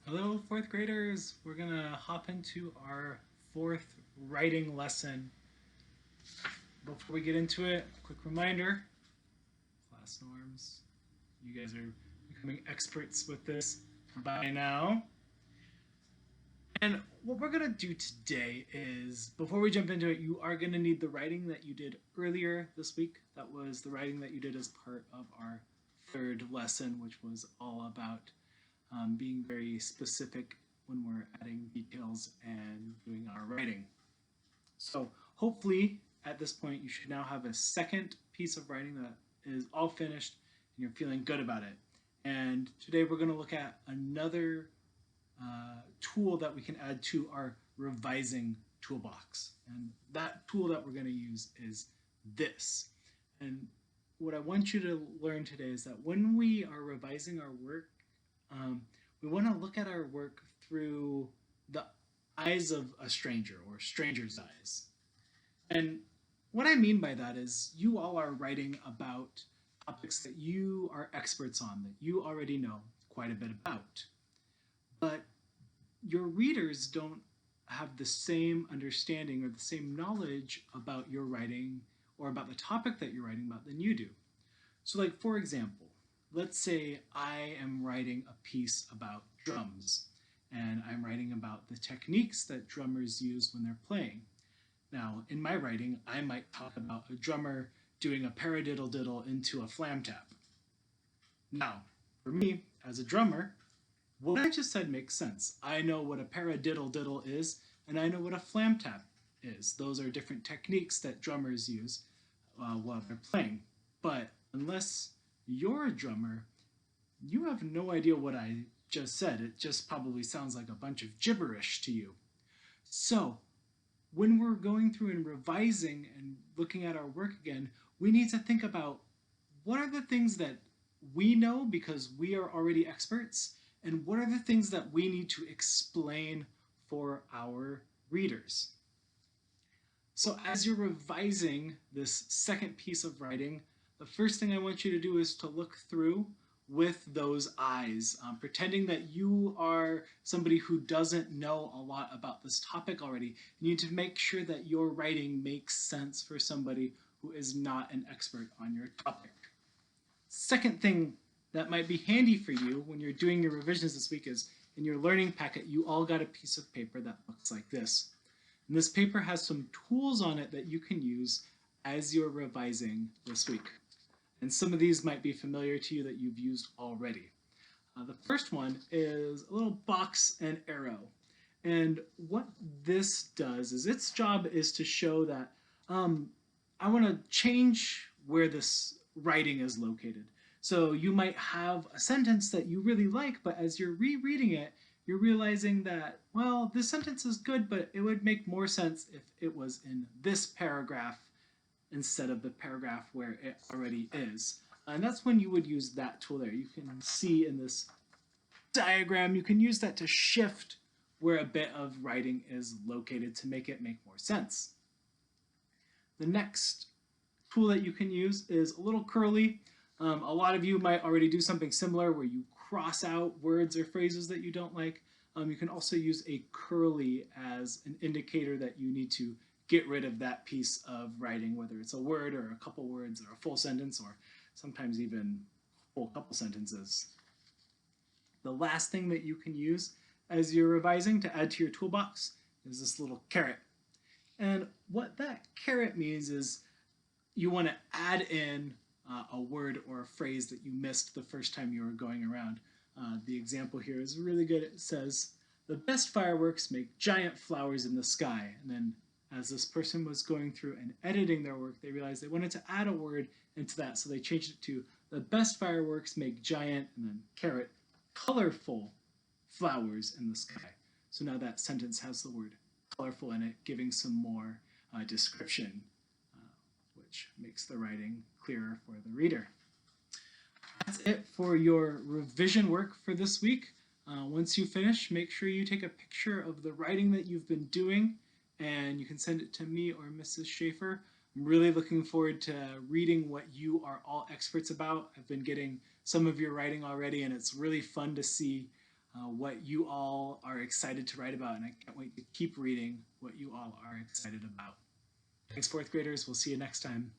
Hello, fourth graders. We're gonna hop into our fourth writing lesson. Before we get into it, quick reminder class norms. You guys are becoming experts with this by now. And what we're gonna do today is, before we jump into it, you are gonna need the writing that you did earlier this week. That was the writing that you did as part of our third lesson, which was all about being very specific when we're adding details and doing our writing. So hopefully at this point you should now have a second piece of writing that is all finished and you're feeling good about it. And today we're going to look at another tool that we can add to our revising toolbox. And that tool that we're going to use is this. And what I want you to learn today is that when we are revising our work, we want to look at our work through the eyes of a stranger or stranger's eyes. And what I mean by that is you all are writing about topics that you are experts on, that you already know quite a bit about. But your readers don't have the same understanding or the same knowledge about your writing or about the topic that you're writing about than you do. So, like, for example, let's say I am writing a piece about drums and I'm writing about the techniques that drummers use when they're playing. Now, in my writing, I might talk about a drummer doing a paradiddle diddle into a flam tap. Now, for me, as a drummer, what I just said makes sense. I know what a paradiddle diddle is, and I know what a flam tap is. Those are different techniques that drummers use while they're playing. But unless you're a drummer, you have no idea what I just said. It just probably sounds like a bunch of gibberish to you. So, when we're going through and revising and looking at our work again, we need to think about what are the things that we know because we are already experts, and what are the things that we need to explain for our readers. So, as you're revising this second piece of writing, the first thing I want you to do is to look through with those eyes, pretending that you are somebody who doesn't know a lot about this topic already. You need to make sure that your writing makes sense for somebody who is not an expert on your topic. Second thing that might be handy for you when you're doing your revisions this week is in your learning packet, you all got a piece of paper that looks like this. And this paper has some tools on it that you can use as you're revising this week. And some of these might be familiar to you that you've used already. The first one is a little box and arrow. And what this does is its job is to show that I want to change where this writing is located. So you might have a sentence that you really like, but as you're rereading it, you're realizing that, well, this sentence is good, but it would make more sense if it was in this paragraph instead of the paragraph where it already is. And that's when you would use that tool there. You can see in this diagram, you can use that to shift where a bit of writing is located to make it make more sense. The next tool that you can use is a little curly. A lot of you might already do something similar where you cross out words or phrases that you don't like. You can also use a curly as an indicator that you need to get rid of that piece of writing, whether it's a word or a couple words or a full sentence or sometimes even a whole couple sentences. The last thing that you can use as you're revising to add to your toolbox is this little caret. And what that caret means is you want to add in a word or a phrase that you missed the first time you were going around. The example here is really good. It says, "The best fireworks make giant flowers in the sky." And then as this person was going through and editing their work, they realized they wanted to add a word into that. So they changed it to, "The best fireworks make giant," and then caret, "colorful flowers in the sky." So now that sentence has the word colorful in it, giving some more description, which makes the writing clearer for the reader. That's it for your revision work for this week. Once you finish, make sure you take a picture of the writing that you've been doing, and you can send it to me or Mrs. Schaefer. I'm really looking forward to reading what you are all experts about. I've been getting some of your writing already, and it's really fun to see what you all are excited to write about, and I can't wait to keep reading what you all are excited about. Thanks, fourth graders. We'll see you next time.